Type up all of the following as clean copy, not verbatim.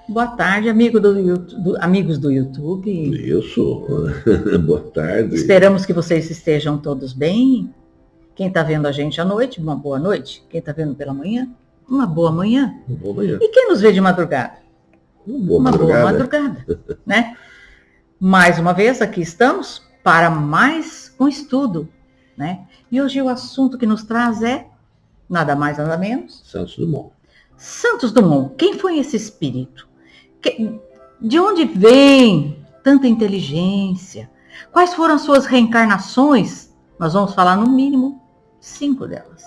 Boa tarde, amigos do YouTube. Isso, boa tarde. Esperamos que vocês estejam todos bem. Quem está vendo a gente à noite, uma boa noite. Quem está vendo pela manhã, uma boa manhã. Uma boa manhã. E quem nos vê de madrugada? Uma boa madrugada, né? Mais uma vez, aqui estamos para mais um estudo, né? E hoje o assunto que nos traz é, nada mais, nada menos... Santos Dumont. Santos Dumont, quem foi esse espírito? De onde vem tanta inteligência? Quais foram as suas reencarnações? Nós vamos falar no mínimo 5 delas.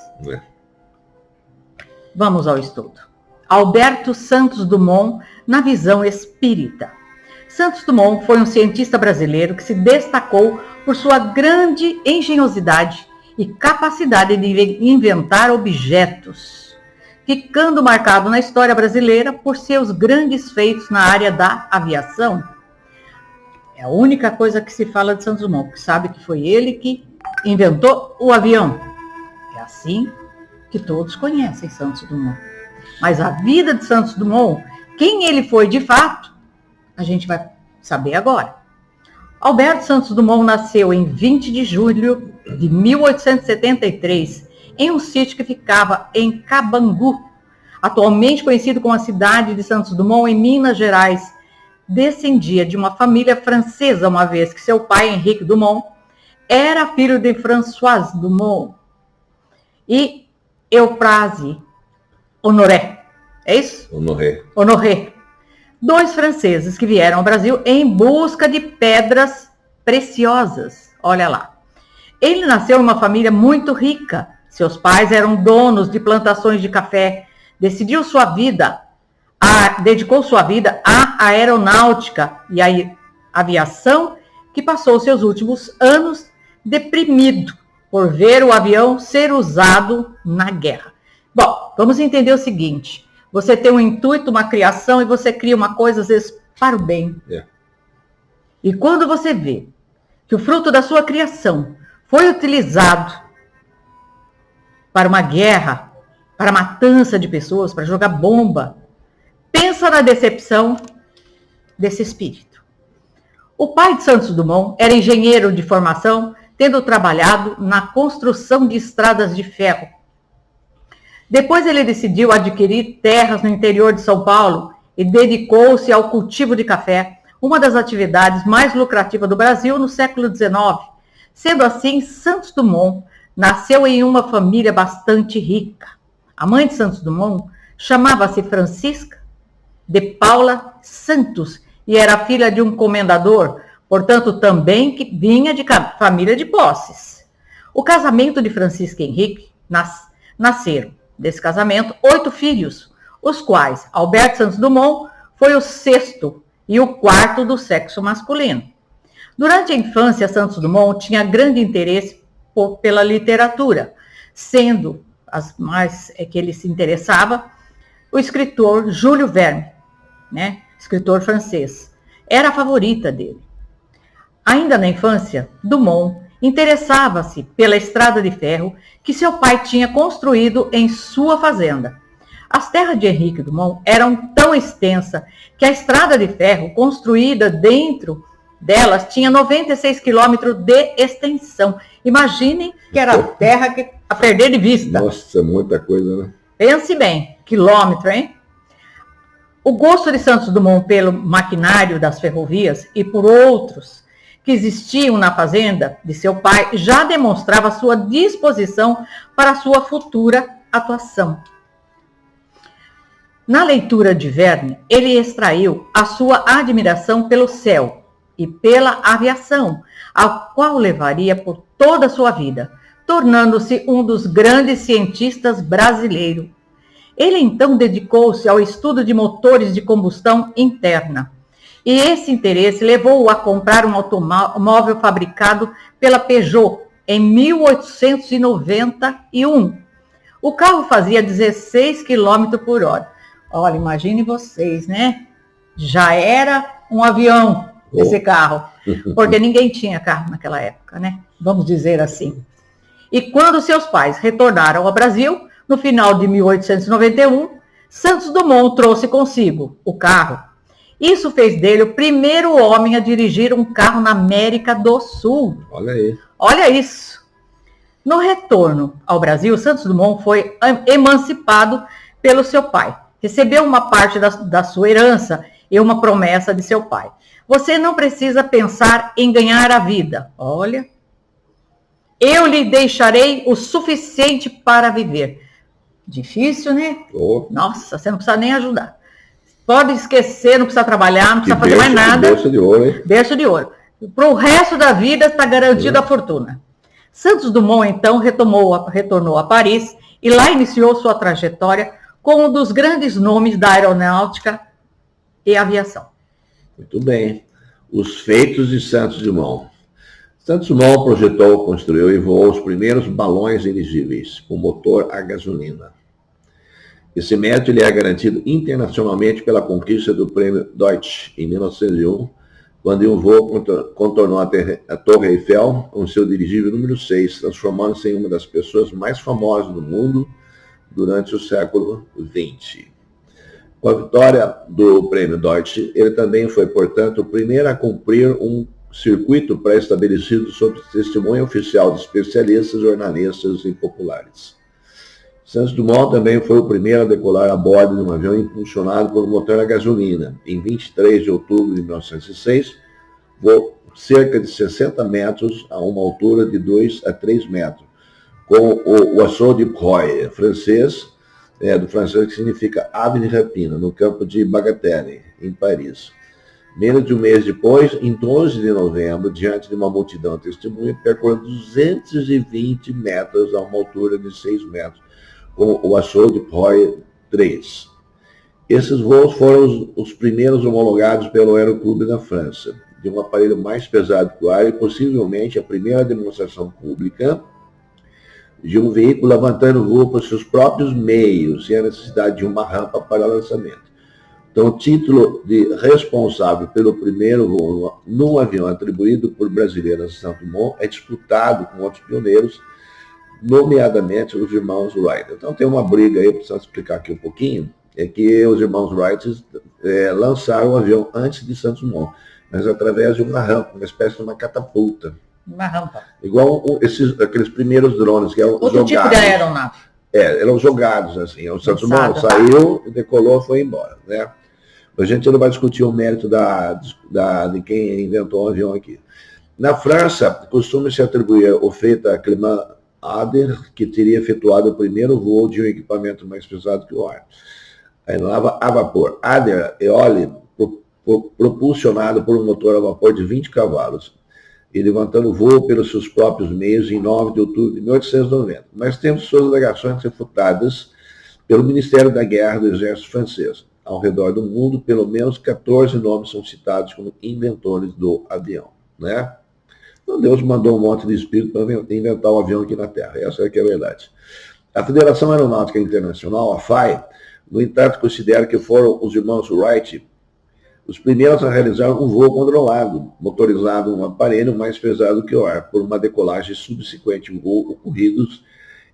Vamos ao estudo. Alberto Santos Dumont, na visão espírita. Santos Dumont foi um cientista brasileiro que se destacou por sua grande engenhosidade e capacidade de inventar objetos, ficando marcado na história brasileira por seus grandes feitos na área da aviação. É a única coisa que se fala de Santos Dumont, que sabe que foi ele que inventou o avião. É assim que todos conhecem Santos Dumont. Mas a vida de Santos Dumont, quem ele foi de fato, a gente vai saber agora. Alberto Santos Dumont nasceu em 20 de julho de 1873, em um sítio que ficava em Cabangu, atualmente conhecido como a cidade de Santos Dumont, em Minas Gerais. Descendia de uma família francesa, uma vez que seu pai, Henrique Dumont, era filho de François Dumont e Euphrasie Honoré. É isso? Honoré. 2 franceses que vieram ao Brasil em busca de pedras preciosas. Olha lá. Ele nasceu em uma família muito rica. Seus pais eram donos de plantações de café. Dedicou sua vida à aeronáutica e à aviação, que passou seus últimos anos deprimido por ver o avião ser usado na guerra. Bom, vamos entender o seguinte. Você tem um intuito, uma criação, e você cria uma coisa, às vezes, para o bem. E quando você vê que o fruto da sua criação foi utilizado para uma guerra, para matança de pessoas, para jogar bomba, pensa na decepção desse espírito. O pai de Santos Dumont era engenheiro de formação, tendo trabalhado na construção de estradas de ferro. Depois ele decidiu adquirir terras no interior de São Paulo e dedicou-se ao cultivo de café, uma das atividades mais lucrativas do Brasil no século XIX. Sendo assim, Santos Dumont nasceu em uma família bastante rica. A mãe de Santos Dumont chamava-se Francisca de Paula Santos e era filha de um comendador, portanto também que vinha de família de posses. O casamento de Francisca e Henrique nasceram desse casamento 8 filhos, os quais Alberto Santos Dumont foi o 6º e o 4º do sexo masculino. Durante a infância, Santos Dumont tinha grande interesse pela literatura, sendo as mais que ele se interessava o escritor Júlio Verne, né? Escritor francês. Era a favorita dele. Ainda na infância, Dumont interessava-se pela estrada de ferro que seu pai tinha construído em sua fazenda. As terras de Henrique Dumont eram tão extensas que a estrada de ferro construída dentro delas tinha 96 quilômetros de extensão. Imaginem que era terra a perder de vista. Nossa, muita coisa, né? Pense bem, quilômetro, hein? O gosto de Santos Dumont pelo maquinário das ferrovias e por outros que existiam na fazenda de seu pai já demonstrava sua disposição para sua futura atuação. Na leitura de Verne, ele extraiu a sua admiração pelo céu e pela aviação, a qual levaria por toda a sua vida, tornando-se um dos grandes cientistas brasileiros. Ele então dedicou-se ao estudo de motores de combustão interna. E esse interesse levou-o a comprar um automóvel fabricado pela Peugeot em 1891. O carro fazia 16 km por hora. Olha, imagine vocês, né? Já era um avião esse carro, porque ninguém tinha carro naquela época, né? Vamos dizer assim. E quando seus pais retornaram ao Brasil, no final de 1891, Santos Dumont trouxe consigo o carro Isso fez dele o primeiro homem a dirigir um carro na América do Sul. Olha aí. Olha isso. No retorno ao Brasil, Santos Dumont foi emancipado pelo seu pai. Recebeu uma parte da sua herança e uma promessa de seu pai. Você não precisa pensar em ganhar a vida. Olha. Eu lhe deixarei o suficiente para viver. Difícil, né? Oh. Nossa, você não precisa nem ajudar. Pode esquecer, não precisa trabalhar, não precisa fazer mais nada. Berço de ouro, hein? Berço de ouro. Para o resto da vida está garantida a fortuna. Santos Dumont, então, retornou a Paris e lá iniciou sua trajetória como um dos grandes nomes da aeronáutica e aviação. Muito bem. Os feitos de Santos Dumont. Santos Dumont projetou, construiu e voou os primeiros balões dirigíveis com motor a gasolina. Esse mérito lhe é garantido internacionalmente pela conquista do Prêmio Deutsch em 1901, quando em um voo contornou a Torre Eiffel com seu dirigível número 6, transformando-se em uma das pessoas mais famosas do mundo durante o século XX. Com a vitória do Prêmio Deutsch, ele também foi, portanto, o primeiro a cumprir um circuito pré-estabelecido sob testemunho oficial de especialistas, jornalistas e populares. Santos Dumont também foi o primeiro a decolar a bordo de um avião impulsionado por um motor a gasolina. Em 23 de outubro de 1906, voou cerca de 60 metros a uma altura de 2 a 3 metros, com o Oiseau de Proie, francês, do francês que significa ave de rapina, no campo de Bagatelle, em Paris. Menos de um mês depois, em 12 de novembro, diante de uma multidão testemunha, percorreu 220 metros a uma altura de 6 metros, com o Oiseau de Proie 3. Esses voos foram os primeiros homologados pelo Aeroclube da França, de um aparelho mais pesado que o ar e possivelmente a primeira demonstração pública de um veículo levantando voo por seus próprios meios, sem a necessidade de uma rampa para lançamento. Então, o título de responsável pelo primeiro voo num avião atribuído por brasileiros a Santos Dumont é disputado com outros pioneiros, nomeadamente os irmãos Wright. Então, tem uma briga aí, preciso explicar aqui um pouquinho, é que os irmãos Wright lançaram o avião antes de Santos Dumont, mas através de uma rampa, uma espécie de uma catapulta. Uma rampa. Igual aqueles primeiros drones que eram outro jogados. Tipo de aeronave. Eram jogados, assim. O Santos Dumont saiu, decolou, foi embora, né? A gente não vai discutir o mérito de quem inventou o avião aqui. Na França, costuma-se atribuir o feito a Clément Ader, que teria efetuado o primeiro voo de um equipamento mais pesado que o ar. A aeronave a vapor Ader Eole, propulsionado por um motor a vapor de 20 cavalos, e levantando voo pelos seus próprios meios em 9 de outubro de 1890. Mas temos suas alegações refutadas pelo Ministério da Guerra do Exército Francês. Ao redor do mundo, pelo menos 14 nomes são citados como inventores do avião, né? Então Deus mandou um monte de espírito para inventar o avião aqui na Terra. Essa é que é a verdade. A Federação Aeronáutica Internacional, a FAI, no entanto, considera que foram os irmãos Wright os primeiros a realizar um voo controlado, motorizado um aparelho mais pesado que o ar, por uma decolagem subsequente ao voo ocorridos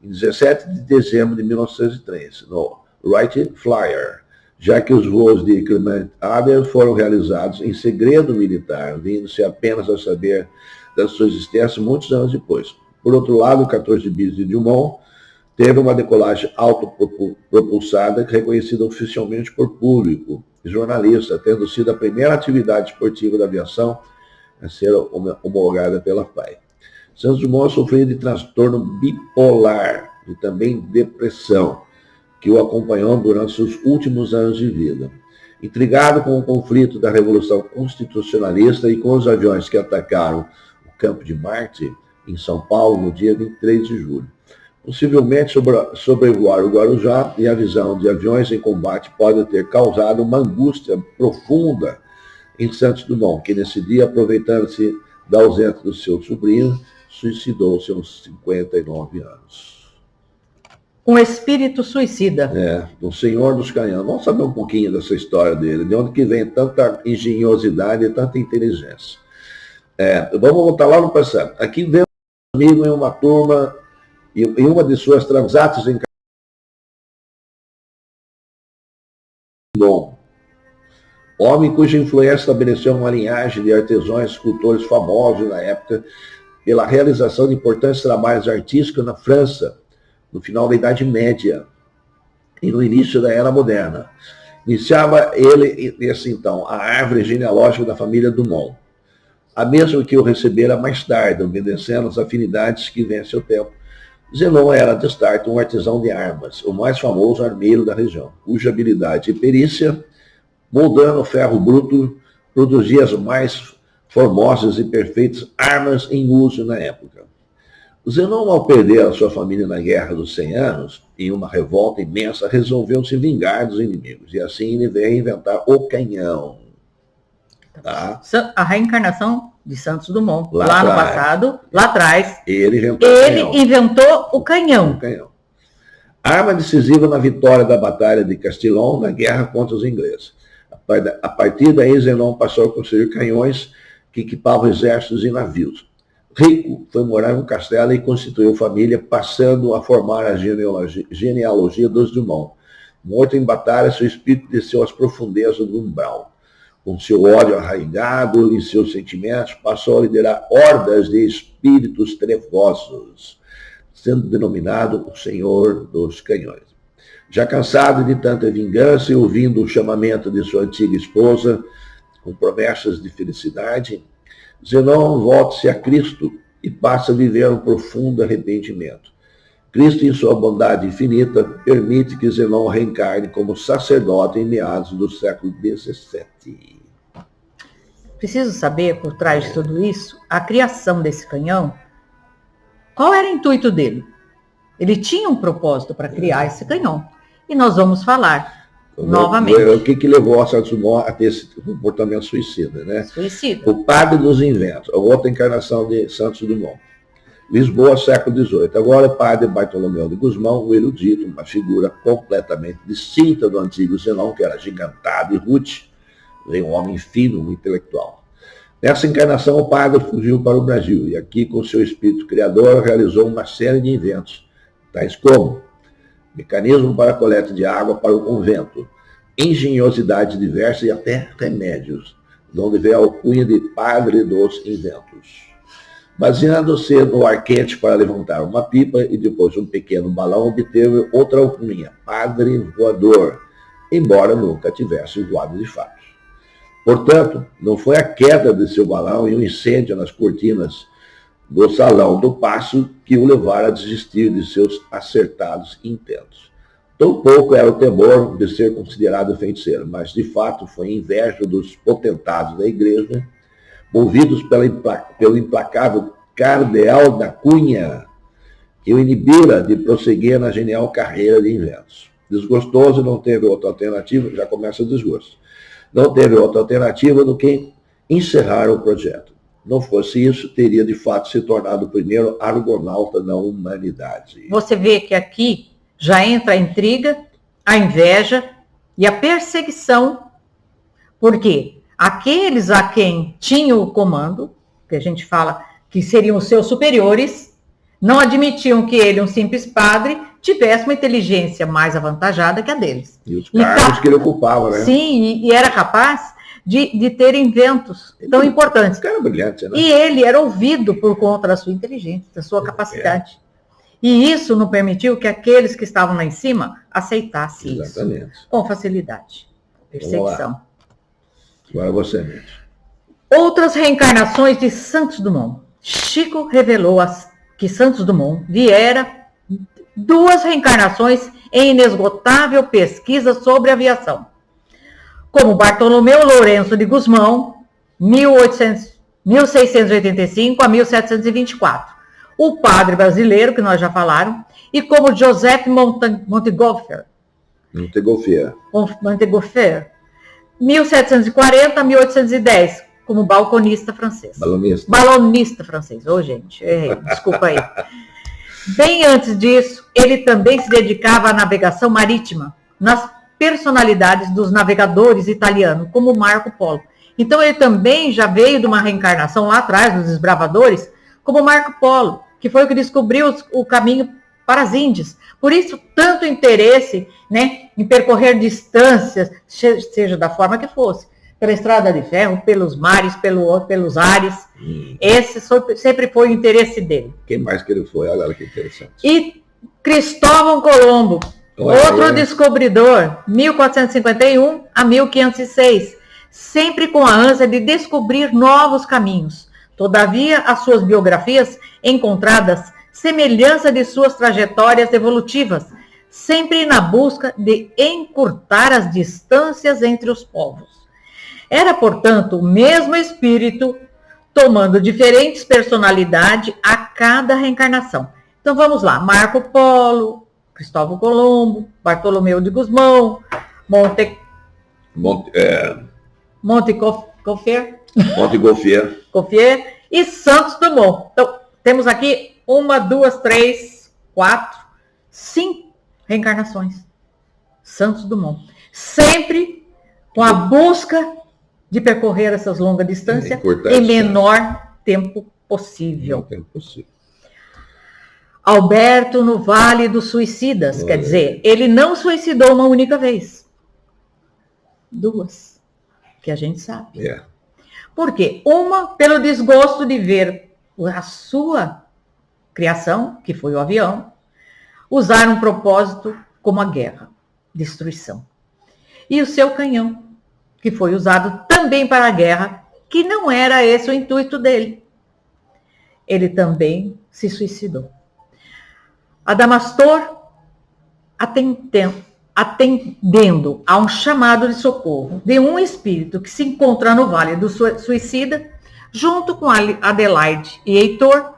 em 17 de dezembro de 1903, no Wright Flyer, já que os voos de Clément Ader foram realizados em segredo militar, vindo-se apenas a saber da sua existência muitos anos depois. Por outro lado, o 14 bis de Dumont teve uma decolagem autopropulsada reconhecida oficialmente por público e jornalista, tendo sido a primeira atividade esportiva da aviação a ser homologada pela FAI. Santos Dumont sofreu de transtorno bipolar e também depressão, que o acompanhou durante seus últimos anos de vida. Intrigado com o conflito da Revolução Constitucionalista e com os aviões que atacaram o Campo de Marte, em São Paulo, no dia 23 de julho. Possivelmente sobrevoar o Guarujá e a visão de aviões em combate pode ter causado uma angústia profunda em Santos Dumont, que nesse dia, aproveitando-se da ausência do seu sobrinho, suicidou-se aos 59 anos. Um espírito suicida. O Senhor dos Canhões. Vamos saber um pouquinho dessa história dele, de onde que vem tanta engenhosidade e tanta inteligência. Vamos voltar lá no passado. Aqui vem um amigo em uma turma, em uma de suas transatas em Bom. homem cuja influência estabeleceu uma linhagem de artesãos e escultores famosos na época pela realização de importantes trabalhos artísticos na França, no final da Idade Média e no início da Era Moderna. Iniciava ele, então, a árvore genealógica da família Dumont, a mesma que o recebera mais tarde, obedecendo às afinidades que vence o tempo. Zenon era, de start, um artesão de armas, o mais famoso armeiro da região, cuja habilidade e perícia, moldando ferro bruto, produzia as mais formosas e perfeitas armas em uso na época. Zenon, ao perder a sua família na Guerra dos 100 Anos, em uma revolta imensa, resolveu se vingar dos inimigos, e assim ele veio inventar o canhão. Tá? A reencarnação de Santos Dumont, lá no passado, lá atrás, ele inventou o canhão. Arma decisiva na vitória da Batalha de Castillon na guerra contra os ingleses. A partir daí, Zenon passou a construir canhões que equipavam exércitos e navios. Rico, foi morar em um castelo e constituiu família, passando a formar a genealogia dos Dumont. Morto em batalha, seu espírito desceu às profundezas do umbral. Com seu ódio arraigado em seus sentimentos, passou a liderar hordas de espíritos trevosos, sendo denominado o Senhor dos Canhões. Já cansado de tanta vingança e ouvindo o chamamento de sua antiga esposa, com promessas de felicidade, Zenon volta-se a Cristo e passa a viver um profundo arrependimento. Cristo, em sua bondade infinita, permite que Zenon reencarne como sacerdote em meados do século XVII. Preciso saber, por trás de tudo isso, a criação desse canhão, qual era o intuito dele? Ele tinha um propósito para criar esse canhão. E nós vamos falar novamente. O que levou a Santos Dumont a ter esse comportamento suicida, né? Suicida. O padre dos inventos, a outra encarnação de Santos Dumont. Lisboa, século XVIII. Agora, o padre Bartolomeu de Gusmão, o erudito, uma figura completamente distinta do antigo Zenon, que era gigantado e rude, um homem fino, um intelectual. Nessa encarnação, o padre fugiu para o Brasil e aqui, com seu espírito criador, realizou uma série de inventos, tais como mecanismo para a coleta de água para o convento, engenhosidade diversa e até remédios, onde veio a alcunha de padre dos inventos. Baseando-se no arquete para levantar uma pipa e depois um pequeno balão, obteve outra alcunha, padre voador, embora nunca tivesse voado de fato. Portanto, não foi a queda de seu balão e o incêndio nas cortinas do salão do paço que o levaram a desistir de seus acertados intentos. Tampouco era o temor de ser considerado feiticeiro, mas de fato foi inveja dos potentados da igreja, movidos pelo implacável cardeal da Cunha, que o inibira de prosseguir na genial carreira de inventos. Desgostoso, não teve outra alternativa, já começa o desgosto. Não teve outra alternativa do que encerrar o projeto. Não fosse isso, teria de fato se tornado o primeiro argonauta na humanidade. Você vê que aqui já entra a intriga, a inveja e a perseguição. Por quê? Aqueles a quem tinha o comando, que a gente fala que seriam os seus superiores, não admitiam que ele, um simples padre, tivesse uma inteligência mais avantajada que a deles. E os cargos que ele ocupava, né? Sim, e era capaz de ter inventos tão importantes. Cara brilhante, né? E ele era ouvido por conta da sua inteligência, da sua capacidade. E isso não permitiu que aqueles que estavam lá em cima aceitassem isso com facilidade. Perseguição. Agora você, mesmo. Outras reencarnações de Santos Dumont. Chico revelou que Santos Dumont viera 2 reencarnações em inesgotável pesquisa sobre aviação. Como Bartolomeu Lourenço de Gusmão, 1685 a 1724. O padre brasileiro, que nós já falaram, e como Joseph Montgolfier, 1740 a 1810, como balconista francês. Balonista francês. Ô, gente, errei, desculpa aí. Bem antes disso, ele também se dedicava à navegação marítima, nas personalidades dos navegadores italianos, como Marco Polo. Então, ele também já veio de uma reencarnação lá atrás, dos desbravadores, como Marco Polo, que foi o que descobriu o caminho para as Índias. Por isso, tanto interesse, né, em percorrer distâncias, seja da forma que fosse, pela estrada de ferro, pelos mares, pelos ares. Esse sempre foi o interesse dele. Quem mais que ele foi? Olha que interessante. E Cristóvão Colombo, outro descobridor, 1451 a 1506, sempre com a ânsia de descobrir novos caminhos. Todavia, as suas biografias encontradas semelhança de suas trajetórias evolutivas, sempre na busca de encurtar as distâncias entre os povos. Era, portanto, o mesmo espírito, tomando diferentes personalidades a cada reencarnação. Então vamos lá, Marco Polo, Cristóvão Colombo, Bartolomeu de Gusmão, Montgolfier e Santos Dumont. Então, temos aqui 1, 2, 3, 4, 5 reencarnações. Santos Dumont. Sempre com a busca de percorrer essas longas distâncias em menor tempo possível. Alberto no Vale dos Suicidas, quer dizer, ele não suicidou uma única vez. 2, que a gente sabe. Por quê? Uma, pelo desgosto de ver a sua criação, que foi o avião, usar um propósito como a guerra, destruição. E o seu canhão, que foi usado também para a guerra, que não era esse o intuito dele. Ele também se suicidou. Adamastor, atendendo a um chamado de socorro de um espírito que se encontra no Vale do Suicida, junto com Adelaide e Heitor,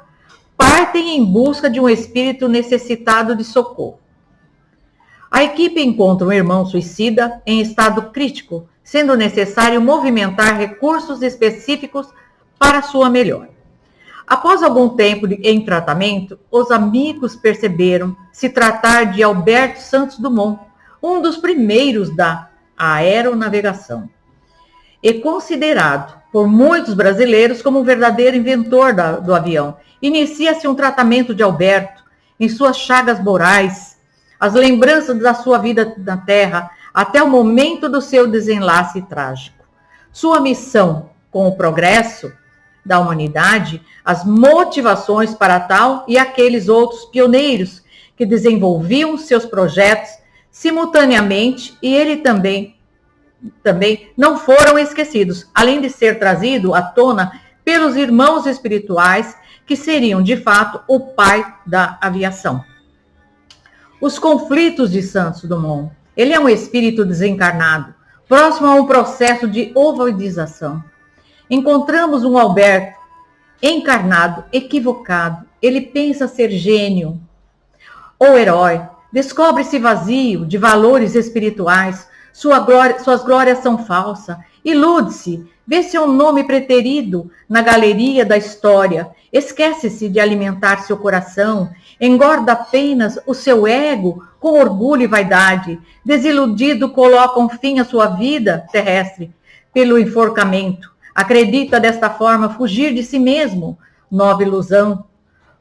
partem em busca de um espírito necessitado de socorro. A equipe encontra um irmão suicida em estado crítico, sendo necessário movimentar recursos específicos para sua melhora. Após algum tempo em tratamento, os amigos perceberam se tratar de Alberto Santos Dumont, um dos primeiros da aeronavegação, e considerado por muitos brasileiros como o verdadeiro inventor do avião. Inicia-se um tratamento de Alberto em suas chagas morais, as lembranças da sua vida na Terra, até o momento do seu desenlace trágico. Sua missão com o progresso da humanidade, as motivações para tal e aqueles outros pioneiros que desenvolviam seus projetos simultaneamente, e ele também não foram esquecidos, além de ser trazido à tona pelos irmãos espirituais, que seriam, de fato, o pai da aviação. Os conflitos de Santos Dumont. Ele é um espírito desencarnado, próximo a um processo de ovoidização. Encontramos um Alberto encarnado, equivocado. Ele pensa ser gênio ou herói. Descobre-se vazio de valores espirituais. Suas glórias são falsas. Ilude-se, vê seu nome preterido na galeria da história. Esquece-se de alimentar seu coração. Engorda apenas o seu ego com orgulho e vaidade. Desiludido, coloca um fim à sua vida terrestre pelo enforcamento. Acredita desta forma fugir de si mesmo. Nova ilusão.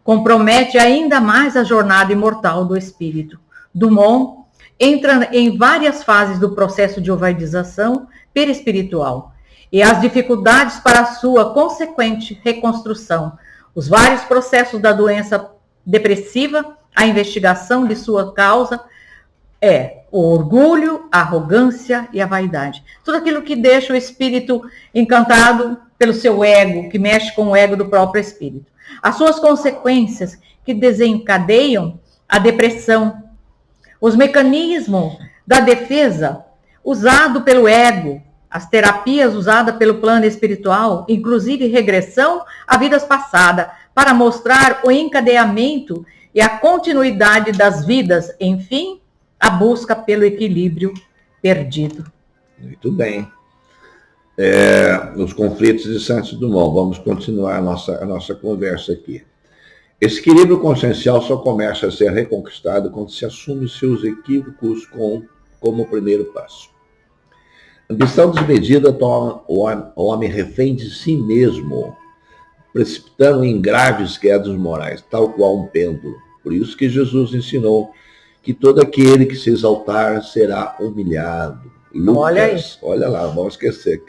Compromete ainda mais a jornada imortal do espírito. Dumont entra em várias fases do processo de ovoidização perispiritual e as dificuldades para a sua consequente reconstrução, os vários processos da doença depressiva, a investigação de sua causa é o orgulho, a arrogância e a vaidade. Tudo aquilo que deixa o espírito encantado pelo seu ego, que mexe com o ego do próprio espírito. As suas consequências que desencadeiam a depressão, os mecanismos da defesa usado pelo ego, as terapias usadas pelo plano espiritual, inclusive regressão a vidas passadas, para mostrar o encadeamento e a continuidade das vidas, enfim, a busca pelo equilíbrio perdido. Muito bem. Os conflitos de Santos Dumont. Vamos continuar a nossa conversa aqui. Esse equilíbrio consciencial só começa a ser reconquistado quando se assume seus equívocos como primeiro passo. A ambição desmedida torna o homem refém de si mesmo, precipitando em graves quedas morais, tal qual um pêndulo. Por isso que Jesus ensinou que todo aquele que se exaltar será humilhado. Lucas, olha lá, vamos esquecer.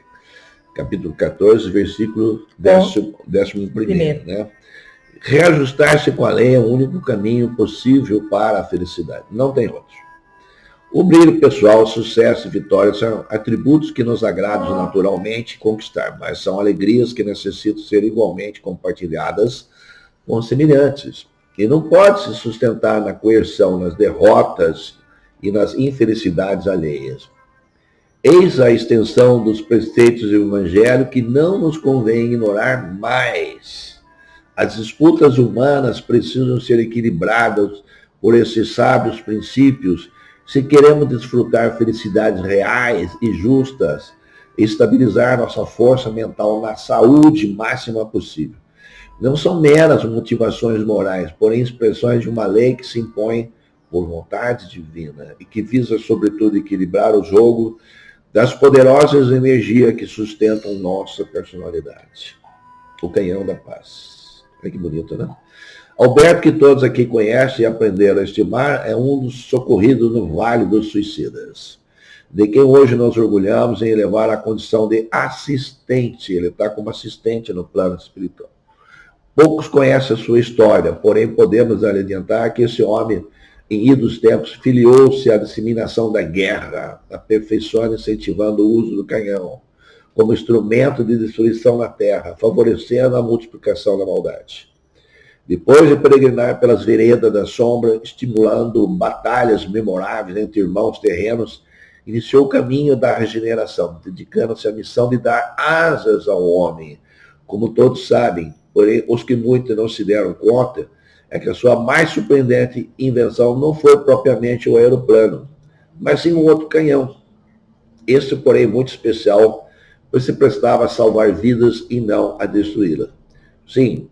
capítulo 14, versículo 11º, né? Reajustar-se com a lei é o único caminho possível para a felicidade. Não tem outro. O brilho pessoal, sucesso e vitória são atributos que nos agradam naturalmente conquistar, mas são alegrias que necessitam ser igualmente compartilhadas com os semelhantes. E não pode se sustentar na coerção, nas derrotas e nas infelicidades alheias. Eis a extensão dos preceitos do Evangelho que não nos convém ignorar mais. As disputas humanas precisam ser equilibradas por esses sábios princípios se queremos desfrutar felicidades reais e justas, estabilizar nossa força mental na saúde máxima possível. Não são meras motivações morais, porém expressões de uma lei que se impõe por vontade divina e que visa, sobretudo, equilibrar o jogo das poderosas energias que sustentam nossa personalidade. O canhão da paz. Olha que bonito, né? Alberto, que todos aqui conhecem e aprenderam a estimar, é um dos socorridos no Vale dos Suicidas, de quem hoje nos orgulhamos em elevar a condição de assistente. Ele está como assistente no plano espiritual. Poucos conhecem a sua história, porém podemos adiantar que esse homem, em idos tempos, filiou-se à disseminação da guerra, aperfeiçoando e incentivando o uso do canhão como instrumento de destruição na terra, favorecendo a multiplicação da maldade. Depois de peregrinar pelas veredas da sombra, estimulando batalhas memoráveis entre irmãos terrenos, iniciou o caminho da regeneração, dedicando-se à missão de dar asas ao homem. Como todos sabem, porém os que muito não se deram conta, é que a sua mais surpreendente invenção não foi propriamente o aeroplano, mas sim um outro canhão. Este, porém, muito especial, pois se prestava a salvar vidas e não a destruí-las. Sim,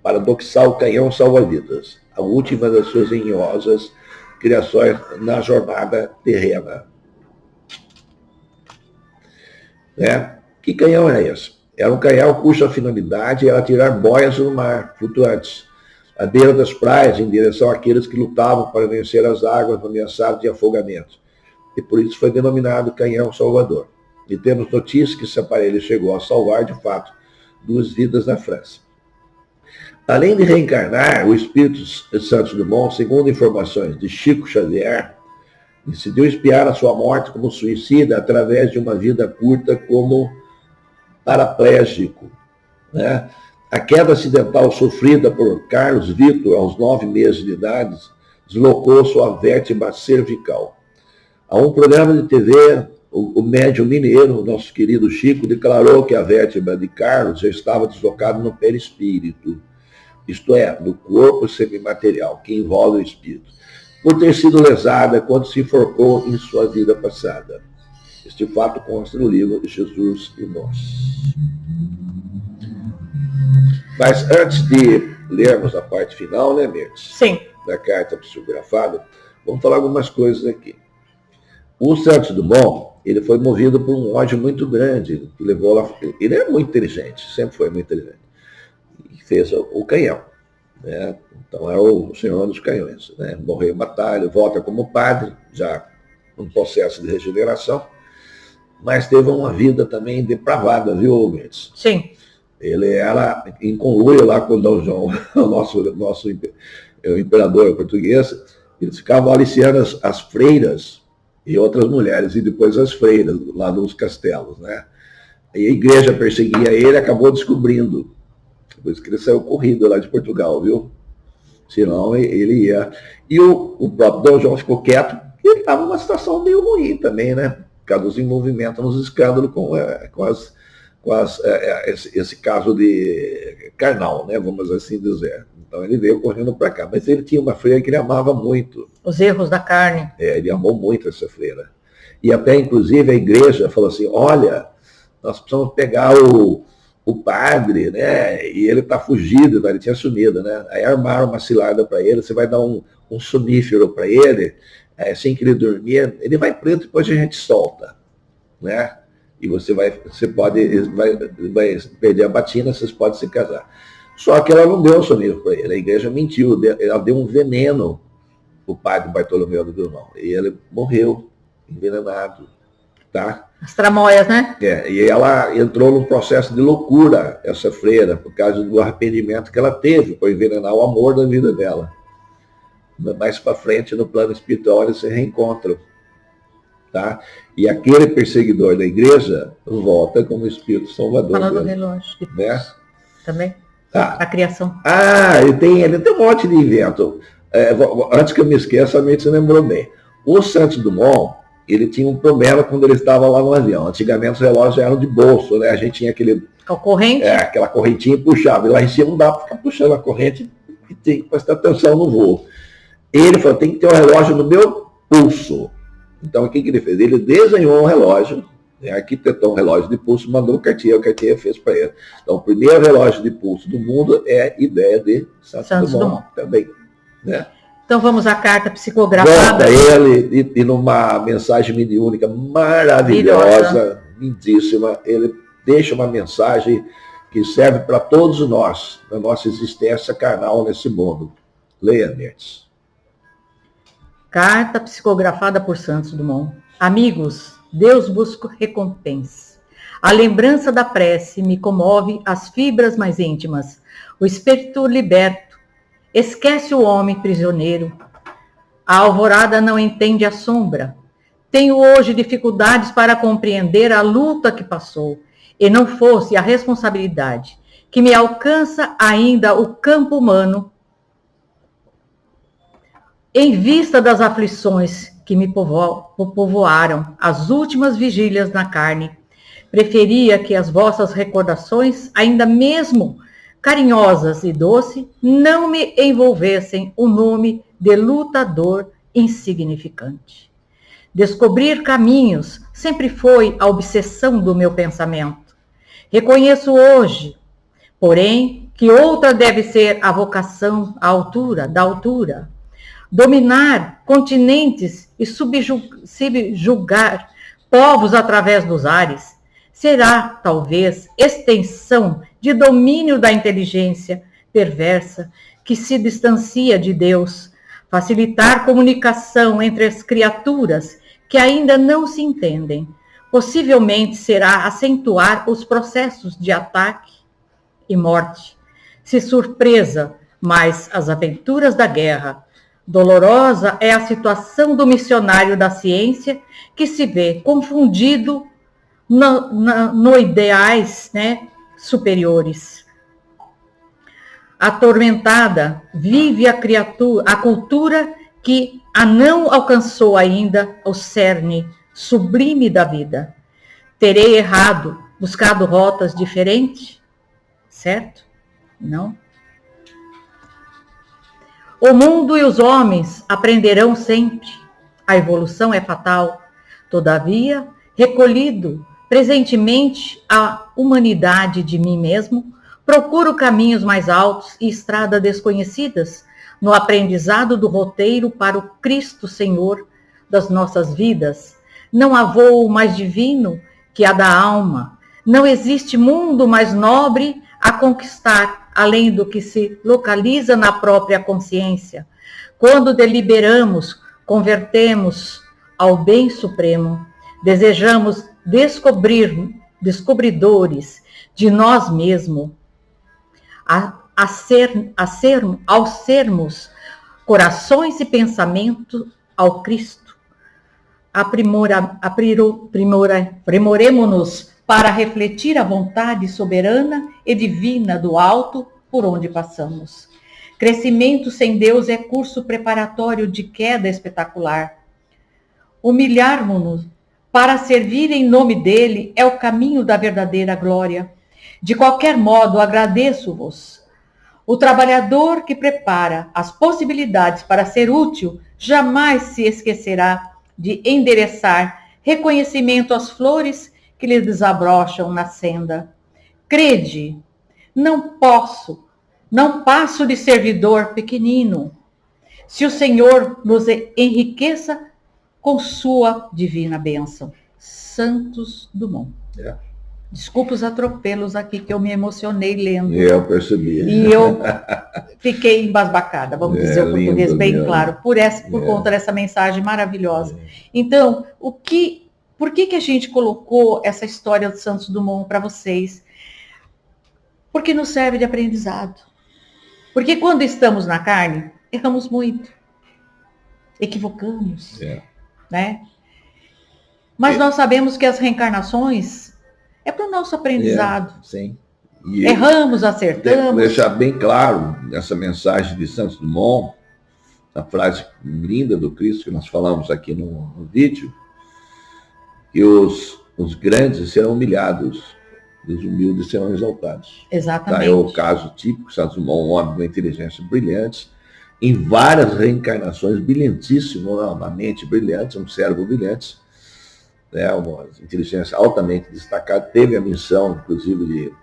paradoxal canhão salva-vidas, a última das suas engenhosas criações na jornada terrena. Que canhão é esse? Era um canhão cuja finalidade era tirar boias no mar, flutuantes, à beira das praias, em direção àqueles que lutavam para vencer as águas ameaçadas de afogamento. E por isso foi denominado canhão salvador. E temos notícias que esse aparelho chegou a salvar, de fato, 2 vidas na França. Além de reencarnar, o Espírito Santo Dumont, segundo informações de Chico Xavier, decidiu espiar a sua morte como suicida através de uma vida curta como paraplégico. Né? A queda acidental sofrida por Carlos Vitor aos 9 meses de idade deslocou sua vértebra cervical. A um programa de TV, o médium mineiro, nosso querido Chico, declarou que a vértebra de Carlos já estava deslocada no perispírito, isto é, no corpo semimaterial, que envolve o espírito, por ter sido lesada quando se enforcou em sua vida passada. Este fato consta no livro de Jesus e Nós. Mas antes de lermos a parte final, né, Mirtes? Sim. Da carta psicografada, vamos falar algumas coisas aqui. O Santos Dumont, ele foi movido por um ódio muito grande, que levou lá. Ele é muito inteligente, sempre foi muito inteligente. E fez o canhão. Né? Então era o senhor dos canhões. Né? Morreu em batalha, volta como padre, já num processo de regeneração, mas teve uma vida também depravada, viu, Mendes? Sim. Ele era em conluio lá com o Dom João, o imperador português, eles ficavam aliciando as freiras e outras mulheres, e depois as freiras, lá nos castelos, né? E a igreja perseguia ele, acabou descobrindo. Por isso que ele saiu corrido lá de Portugal, viu? Senão ele ia. E o próprio Dom João ficou quieto, e ele estava numa situação meio ruim também, né? Por causa dos envolvimentos nos escândalos esse caso de carnal, né? Vamos assim dizer. Então ele veio correndo para cá. Mas ele tinha uma freira que ele amava muito. Os erros da carne. Ele amou muito essa freira. E até, inclusive, a igreja falou assim, olha, nós precisamos pegar o padre, né? E ele está fugido, tá? Ele tinha sumido, né? Aí armaram uma cilada para ele, você vai dar um sonífero para ele, assim que ele dormir, ele vai preso, depois a gente solta, né? E você vai perder a batina, vocês podem se casar. Só que ela não deu um sonífero para ele, a igreja mentiu, ela deu um veneno para o padre Bartolomeu do Vilmão, e ele morreu envenenado tá? As tramóias, né? E ela entrou num processo de loucura, essa freira, por causa do arrependimento que ela teve, por envenenar o amor da vida dela. Mais para frente, no plano espiritual, eles se reencontram. Tá? E aquele perseguidor da igreja volta como Espírito Salvador. Fala do relógio. Né? Também. A criação. Ele tem um monte de invento. Antes que eu me esqueça, a mente se lembrou bem. O Santos Dumont, ele tinha um problema quando ele estava lá no avião. Antigamente os relógios eram de bolso, né? A gente tinha aquela correntinha e puxava. E lá em cima não dá para ficar puxando a corrente e tem que prestar atenção no voo. Ele falou, tem que ter um relógio no meu pulso. Então o que ele fez? Ele desenhou um relógio, arquitetou um relógio de pulso, mandou o Cartier fez para ele. Então o primeiro relógio de pulso do mundo é ideia de Santos Dumont também. Né? Então vamos à carta psicografada. Volta ele e numa mensagem mediúnica maravilhosa, lindíssima, ele deixa uma mensagem que serve para todos nós, na nossa existência carnal nesse mundo. Leia, Nertz. Carta psicografada por Santos Dumont. Amigos, Deus busca recompensa. A lembrança da prece me comove as fibras mais íntimas. O espírito liberto esquece o homem prisioneiro. A alvorada não entende a sombra. Tenho hoje dificuldades para compreender a luta que passou, e não fosse a responsabilidade que me alcança ainda o campo humano. Em vista das aflições que me povoaram, as últimas vigílias na carne, preferia que as vossas recordações, ainda mesmo carinhosas e doces, não me envolvessem o nome de lutador insignificante. Descobrir caminhos sempre foi a obsessão do meu pensamento. Reconheço hoje, porém, que outra deve ser a vocação da altura. Dominar continentes e subjugar povos através dos ares será, talvez, extensão de domínio da inteligência perversa que se distancia de Deus, facilitar comunicação entre as criaturas que ainda não se entendem. Possivelmente será acentuar os processos de ataque e morte. Se surpresa, mas as aventuras da guerra. Dolorosa é a situação do missionário da ciência que se vê confundido no ideais, né, superiores. Atormentada, vive a cultura que a não alcançou ainda o cerne sublime da vida. Terei errado, buscado rotas diferentes? Certo? Não? O mundo e os homens aprenderão sempre. A evolução é fatal. Todavia, recolhido presentemente a humanidade de mim mesmo, procuro caminhos mais altos e estradas desconhecidas no aprendizado do roteiro para o Cristo Senhor das nossas vidas. Não há voo mais divino que a da alma. Não existe mundo mais nobre a conquistar, além do que se localiza na própria consciência. Quando deliberamos, convertemos ao bem supremo, desejamos descobridores de nós mesmos, ao sermos corações e pensamentos ao Cristo. Aprimoremo-nos para refletir a vontade soberana e divina do alto por onde passamos. Crescimento sem Deus é curso preparatório de queda espetacular. Humilharmos-nos para servir em nome dele é o caminho da verdadeira glória. De qualquer modo, agradeço-vos. O trabalhador que prepara as possibilidades para ser útil jamais se esquecerá de endereçar reconhecimento às flores que lhe desabrocham na senda. Crede, não passo de servidor pequenino. Se o Senhor nos enriqueça com sua divina bênção. Santos Dumont. Desculpa os atropelos aqui, que eu me emocionei lendo. Eu percebi. E eu fiquei embasbacada, vamos dizer o português bem claro, por conta dessa mensagem maravilhosa. Então, o que Por que a gente colocou essa história do Santos Dumont para vocês? Porque nos serve de aprendizado. Porque quando estamos na carne, erramos muito. Equivocamos. Né? Mas nós sabemos que as reencarnações é para o nosso aprendizado. Sim. Erramos, acertamos. Deixar bem claro nessa mensagem de Santos Dumont, a frase linda do Cristo que nós falamos aqui no vídeo, que os grandes serão humilhados, os humildes serão exaltados. Exatamente. Tá, é o caso típico, Santos Dumont, um homem com uma inteligência brilhante, em várias reencarnações, brilhantíssimo, uma mente brilhante, um cérebro brilhante, né, uma inteligência altamente destacada, teve a missão, inclusive,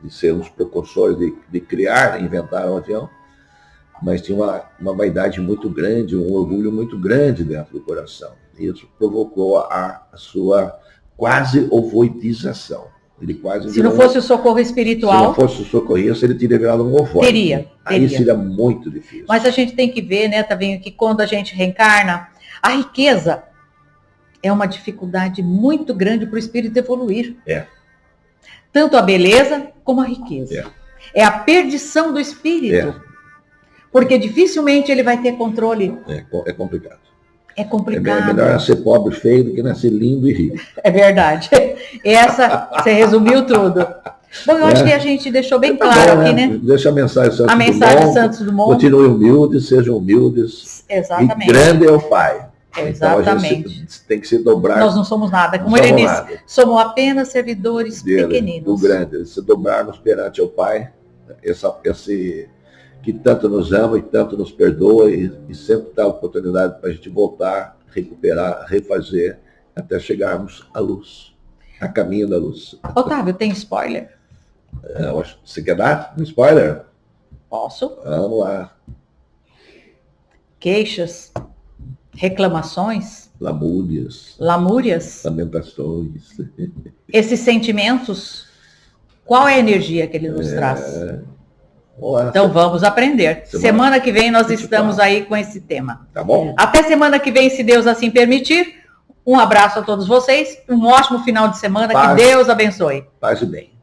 de ser um dos precursores de criar, inventar um avião, mas tinha uma vaidade muito grande, um orgulho muito grande dentro do coração. Isso provocou a sua quase ovoidização. Ele quase se não fosse o socorro espiritual... Se não fosse o socorrista, ele teria virado um ovoide. Teria. Aí seria muito difícil. Mas a gente tem que ver, né, Tavinho, que quando a gente reencarna, a riqueza é uma dificuldade muito grande para o espírito evoluir. Tanto a beleza como a riqueza. É a perdição do espírito. Porque dificilmente ele vai ter controle. É complicado. É complicado. É melhor nascer pobre e feio do que nascer lindo e rico. É verdade. Essa, você resumiu tudo. Bom, eu acho que a gente deixou bem claro aqui, né? Deixa a mensagem de Santos Dumont. A mensagem de Santos Dumont. Continue humildes, sejam humildes. Exatamente. E grande é o Pai. Exatamente. Então a gente tem que se dobrar. Nós não somos nada. Como ele disse, somos apenas servidores pequeninos. Do grande. Se dobrarmos perante o Pai, esse que tanto nos ama e tanto nos perdoa e sempre dá oportunidade para a gente voltar, recuperar, refazer, até chegarmos à luz, a caminho da luz. Otávio, tem spoiler? Você quer dar um spoiler? Posso? Vamos lá. Queixas, reclamações, lamúrias, lamentações, esses sentimentos, qual é a energia que ele nos traz? Então vamos aprender. Semana que vem nós estamos aí com esse tema. Tá bom? Até semana que vem, se Deus assim permitir. Um abraço a todos vocês. Um ótimo final de semana. Que Deus abençoe. Paz e bem.